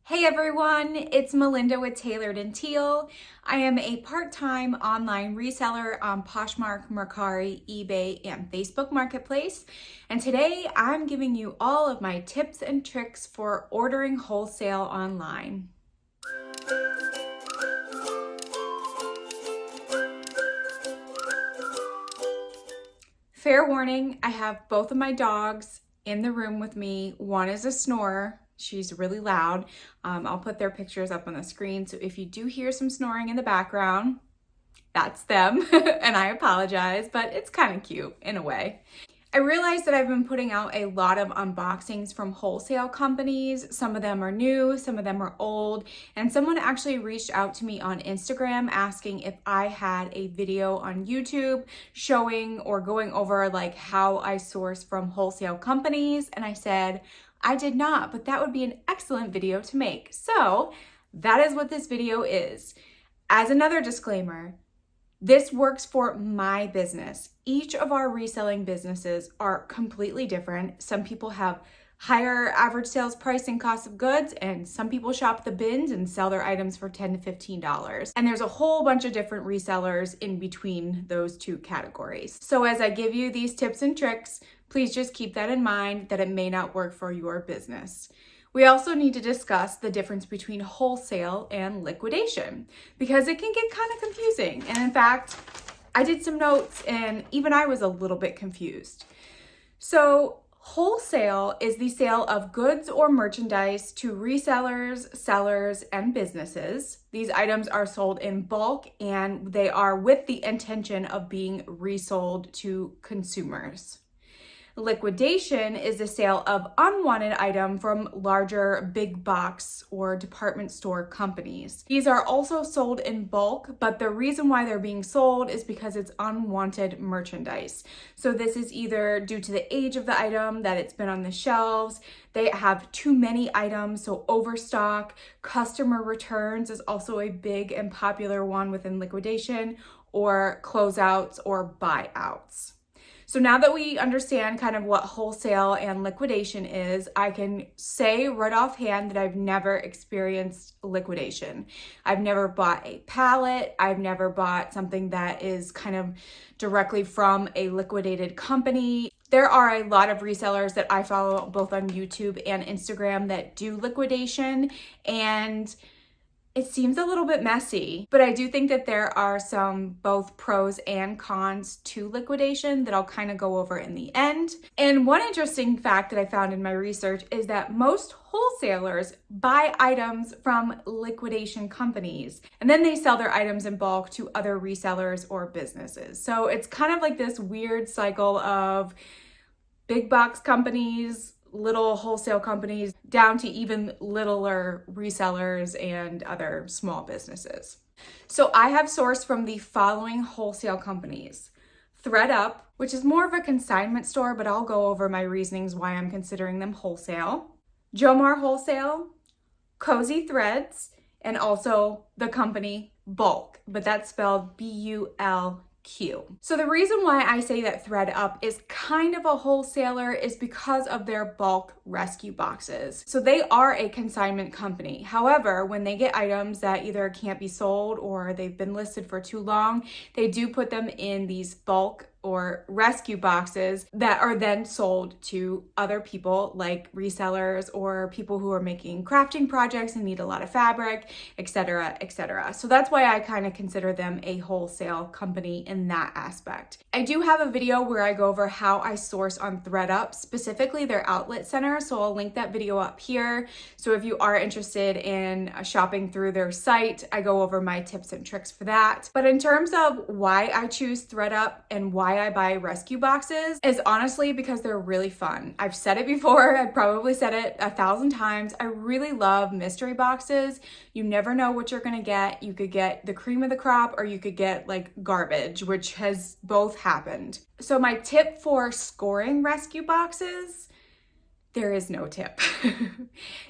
Hey everyone, it's Melinda with Tailored and Teal. I am a part-time online reseller on Poshmark, Mercari, eBay, and Facebook Marketplace. And today I'm giving you all of my tips and tricks for ordering wholesale online. Fair warning, I have both of my dogs in the room with me. One is a snorer. She's really loud. I'll put their pictures up on the screen. So if you do hear some snoring in the background, that's them. And I apologize, but it's kind of cute in a way. I realized that I've been putting out a lot of unboxings from wholesale companies. Some of them are new, some of them are old, and someone actually reached out to me on Instagram asking if I had a video on YouTube showing or going over like how I source from wholesale companies. And I said, I did not, but that would be an excellent video to make. So that is what this video is. As another disclaimer, this works for my business. Each of our reselling businesses are completely different. Some people have higher average sales price and cost of goods, and some people shop the bins and sell their items for $10 to $15. And there's a whole bunch of different resellers in between those two categories. So as I give you these tips and tricks, please just keep that in mind that it may not work for your business. We also need to discuss the difference between wholesale and liquidation because it can get kind of confusing. And in fact, I did some notes and even I was a little bit confused. So wholesale is the sale of goods or merchandise to resellers, sellers, and businesses. These items are sold in bulk and they are with the intention of being resold to consumers. Liquidation is the sale of unwanted item from larger big box or department store companies. These are also sold in bulk, but the reason why they're being sold is because it's unwanted merchandise. So this is either due to the age of the item, that it's been on the shelves, they have too many items, so overstock. Customer returns is also a big and popular one within liquidation, or closeouts or buyouts. So now that we understand kind of what wholesale and liquidation is, I can say right offhand that I've never experienced liquidation. I've never bought a pallet. I've never bought something that is kind of directly from a liquidated company. There are a lot of resellers that I follow both on YouTube and Instagram that do liquidation, and it seems a little bit messy, but I do think that there are some both pros and cons to liquidation that I'll kind of go over in the end. And one interesting fact that I found in my research is that most wholesalers buy items from liquidation companies, and then they sell their items in bulk to other resellers or businesses. So it's kind of like this weird cycle of big box companies, little wholesale companies, down to even littler resellers and other small businesses. So I have sourced from the following wholesale companies: ThredUp, which is more of a consignment store, but I'll go over my reasonings why I'm considering them wholesale; Jomar Wholesale, Cozy Threads, and also the company Bulk, but that's spelled BULQ. So the reason why I say that ThredUp is kind of a wholesaler is because of their bulk rescue boxes. So they are a consignment company. However, when they get items that either can't be sold or they've been listed for too long, they do put them in these bulk or rescue boxes that are then sold to other people like resellers or people who are making crafting projects and need a lot of fabric, etc., etc. So that's why I kind of consider them a wholesale company in that aspect. I do have a video where I go over how I source on ThredUp, specifically their outlet center, so I'll link that video up here. So if you are interested in shopping through their site, I go over my tips and tricks for that. But in terms of why I choose ThredUp and why I buy rescue boxes is honestly because they're really fun. I've said it before, I've probably said it 1,000 times. I really love mystery boxes. You never know what you're gonna get. You could get the cream of the crop or you could get like garbage, which has both happened. So my tip for scoring rescue boxes: there is no tip.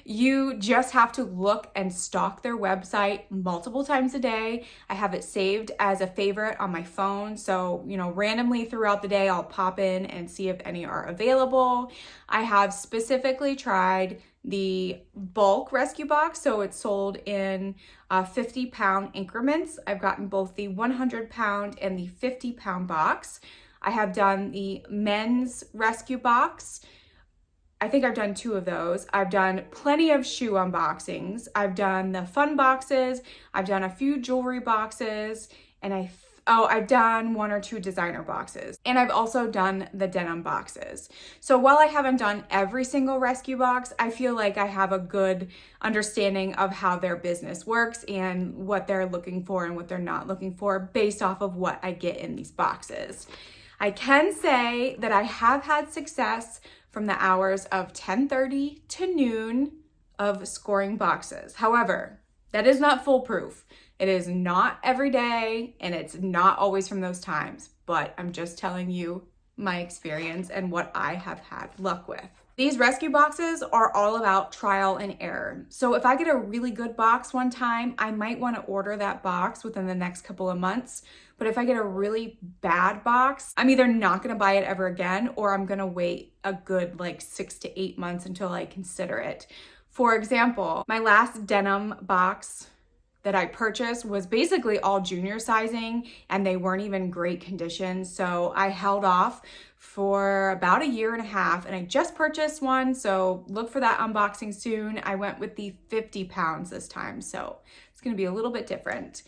You just have to look and stalk their website multiple times a day. I have it saved as a favorite on my phone. So, randomly throughout the day, I'll pop in and see if any are available. I have specifically tried the bulk rescue box, so it's sold in 50-pound increments. I've gotten both the 100-pound and the 50-pound box. I have done the men's rescue box. I think I've done 2 of those. I've done plenty of shoe unboxings. I've done the fun boxes. I've done a few jewelry boxes, and I've done 1 or 2 designer boxes. And I've also done the denim boxes. So while I haven't done every single rescue box, I feel like I have a good understanding of how their business works and what they're looking for and what they're not looking for based off of what I get in these boxes. I can say that I have had success from the hours of 10:30 to noon of scoring boxes. However, that is not foolproof. It is not every day, and it's not always from those times, but I'm just telling you my experience and what I have had luck with. These rescue boxes are all about trial and error. So if I get a really good box one time, I might want to order that box within the next couple of months. But if I get a really bad box, I'm either not going to buy it ever again, or I'm going to wait a good 6 to 8 months until I consider it. For example, my last denim box that I purchased was basically all junior sizing, and they weren't even great condition. So I held off for about 1.5 years, and I just purchased one. So look for that unboxing soon. I went with the 50 pounds this time. So it's going to be a little bit different.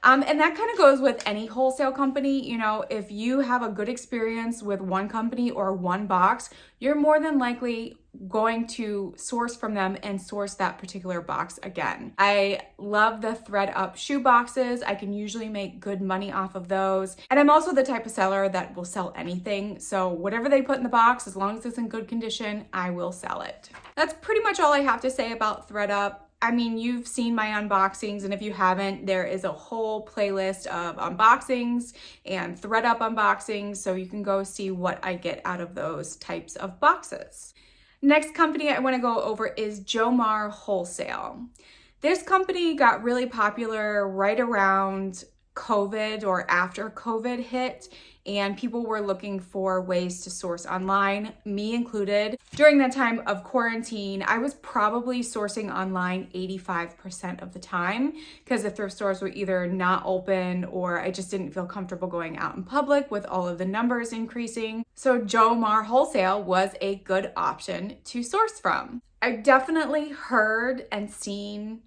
And that kind of goes with any wholesale company. You know, if you have a good experience with one company or one box, you're more than likely going to source from them and source that particular box again. I love the thread up shoe boxes. I can usually make good money off of those. And I'm also the type of seller that will sell anything. So whatever they put in the box, as long as it's in good condition, I will sell it. That's pretty much all I have to say about thread up. I mean, you've seen my unboxings, and if you haven't, there is a whole playlist of unboxings and thread up unboxings, so you can go see what I get out of those types of boxes. Next company I want to go over is Jomar Wholesale. This company got really popular right around COVID or after COVID hit, and people were looking for ways to source online, me included. During that time of quarantine, I was probably sourcing online 85% of the time because the thrift stores were either not open or I just didn't feel comfortable going out in public with all of the numbers increasing. So Jomar Wholesale was a good option to source from. I definitely heard and seen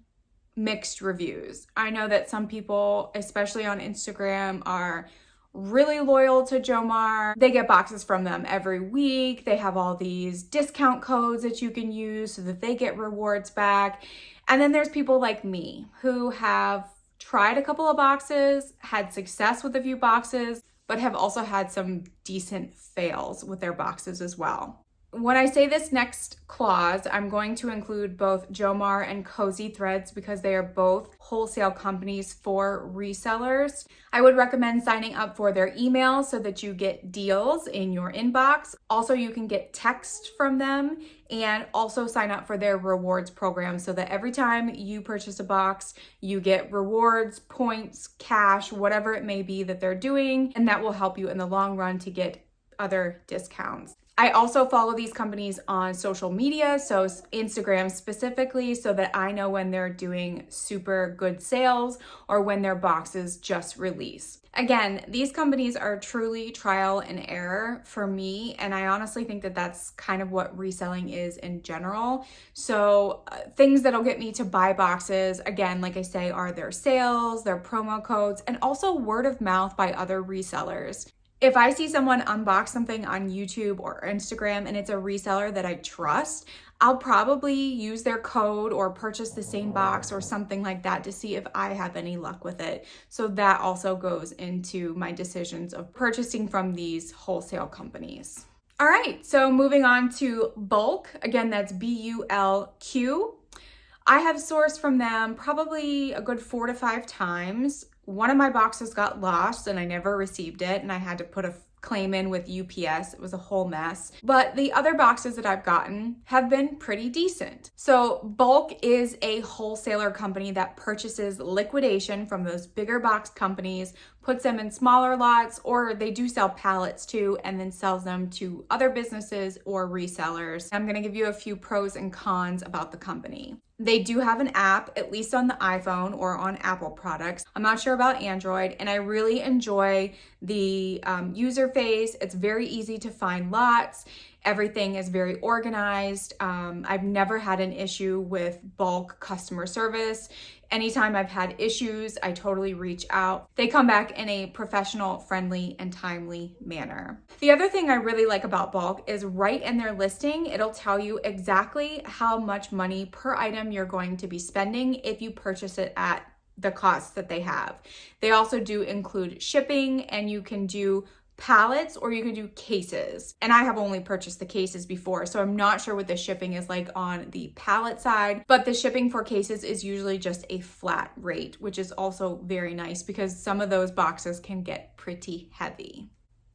mixed reviews. I know that some people, especially on Instagram, are really loyal to Jomar. They get boxes from them every week. They have all these discount codes that you can use so that they get rewards back. And then there's people like me who have tried a couple of boxes, had success with a few boxes, but have also had some decent fails with their boxes as well. When I say this next clause, I'm going to include both Jomar and Cozy Threads because they are both wholesale companies for resellers. I would recommend signing up for their email so that you get deals in your inbox. Also, you can get text from them, and also sign up for their rewards program so that every time you purchase a box, you get rewards, points, cash, whatever it may be that they're doing, and that will help you in the long run to get other discounts. I also follow these companies on social media, so Instagram specifically, so that I know when they're doing super good sales or when their boxes just release. Again, these companies are truly trial and error for me, and I honestly think that that's kind of what reselling is in general. So things that'll get me to buy boxes, again, like I say, are their sales, their promo codes, and also word of mouth by other resellers. If I see someone unbox something on YouTube or Instagram and it's a reseller that I trust, I'll probably use their code or purchase the same box or something like that to see if I have any luck with it. So that also goes into my decisions of purchasing from these wholesale companies. All right, so moving on to bulk. Again, that's BULQ. I have sourced from them probably a good 4 to 5 times. One of my boxes got lost and I never received it, and I had to put a claim in with UPS. It was a whole mess. But the other boxes that I've gotten have been pretty decent. So Bulk is a wholesaler company that purchases liquidation from those bigger box companies, puts them in smaller lots, or they do sell pallets too, and then sells them to other businesses or resellers. I'm gonna give you a few pros and cons about the company. They do have an app, at least on the iPhone or on Apple products. I'm not sure about Android, and I really enjoy the user face. It's very easy to find lots. Everything is very organized. I've never had an issue with Bulk customer service. Anytime I've had issues, I totally reach out. They come back in a professional, friendly, and timely manner. The other thing I really like about Bulk is right in their listing, it'll tell you exactly how much money per item you're going to be spending if you purchase it at the cost that they have. They also do include shipping, and you can do pallets or you can do cases. And I have only purchased the cases before, so I'm not sure what the shipping is like on the pallet side, but the shipping for cases is usually just a flat rate, which is also very nice because some of those boxes can get pretty heavy.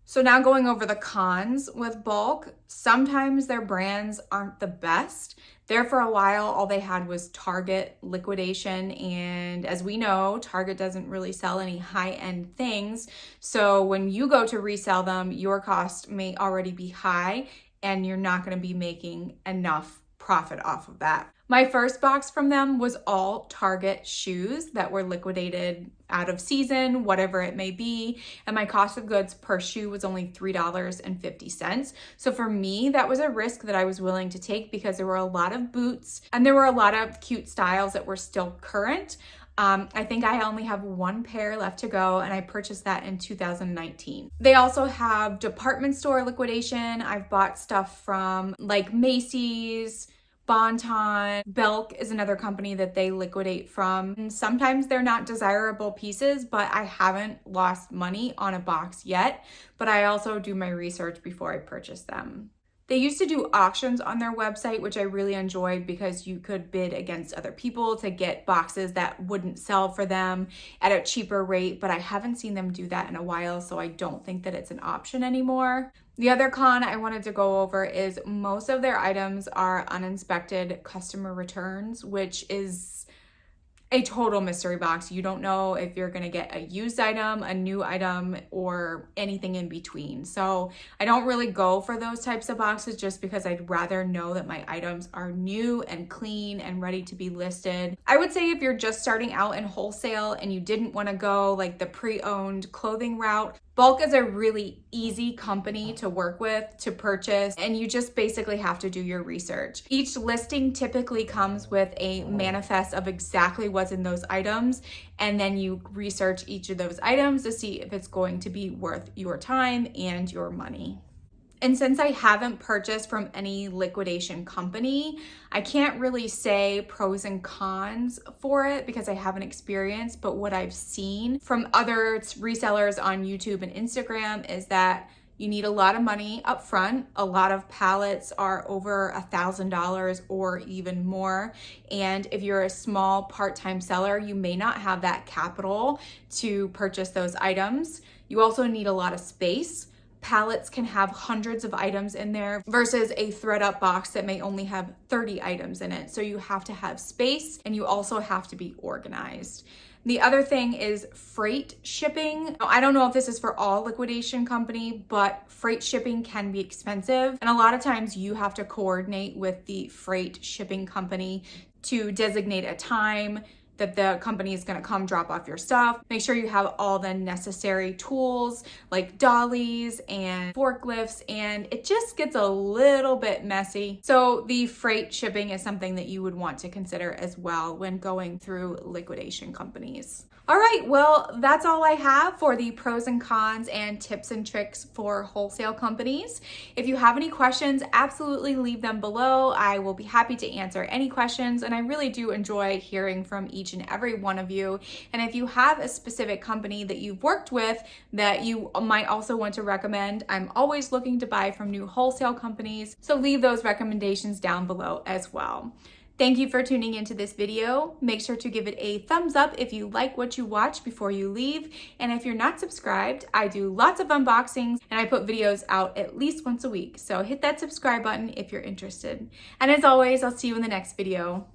So now going over the cons with Bulk, sometimes their brands aren't the best. There for a while, all they had was Target liquidation. And as we know, Target doesn't really sell any high-end things. So when you go to resell them, your cost may already be high and you're not going to be making enough profit off of that. My first box from them was all Target shoes that were liquidated out of season, whatever it may be. And my cost of goods per shoe was only $3.50. So for me, that was a risk that I was willing to take because there were a lot of boots and there were a lot of cute styles that were still current. I think I only have one pair left to go, and I purchased that in 2019. They also have department store liquidation. I've bought stuff from like Macy's, Bonton. Belk is another company that they liquidate from. And sometimes they're not desirable pieces, but I haven't lost money on a box yet. But I also do my research before I purchase them. They used to do auctions on their website, which I really enjoyed because you could bid against other people to get boxes that wouldn't sell for them at a cheaper rate, but I haven't seen them do that in a while, so I don't think that it's an option anymore. The other con I wanted to go over is most of their items are uninspected customer returns, which is a total mystery box. You don't know if you're going to get a used item, a new item, or anything in between. So I don't really go for those types of boxes just because I'd rather know that my items are new and clean and ready to be listed. I would say if you're just starting out in wholesale and you didn't want to go like the pre-owned clothing route, Bulk is a really easy company to work with, to purchase, and you just basically have to do your research. Each listing typically comes with a manifest of exactly what's in those items, and then you research each of those items to see if it's going to be worth your time and your money. And since I haven't purchased from any liquidation company, I can't really say pros and cons for it because I haven't experienced, but what I've seen from other resellers on YouTube and Instagram is that you need a lot of money up front. A lot of pallets are over $1,000 or even more. And if you're a small part-time seller, you may not have that capital to purchase those items. You also need a lot of space. Pallets can have hundreds of items in there versus a thread-up box that may only have 30 items in it. So you have to have space and you also have to be organized. The other thing is freight shipping. I don't know if this is for all liquidation company, but freight shipping can be expensive. And a lot of times you have to coordinate with the freight shipping company to designate a time that the company is going to come drop off your stuff. Make sure you have all the necessary tools like dollies and forklifts, and it just gets a little bit messy. So the freight shipping is something that you would want to consider as well when going through liquidation companies. All right, well, that's all I have for the pros and cons and tips and tricks for wholesale companies. If you have any questions, absolutely leave them below. I will be happy to answer any questions, and I really do enjoy hearing from each and every one of you. And if you have a specific company that you've worked with that you might also want to recommend, I'm always looking to buy from new wholesale companies, so leave those recommendations down below as well. Thank you for tuning into this video. Make sure to give it a thumbs up if you like what you watch before you leave. And if you're not subscribed, I do lots of unboxings and I put videos out at least once a week. So hit that subscribe button if you're interested. And as always, I'll see you in the next video.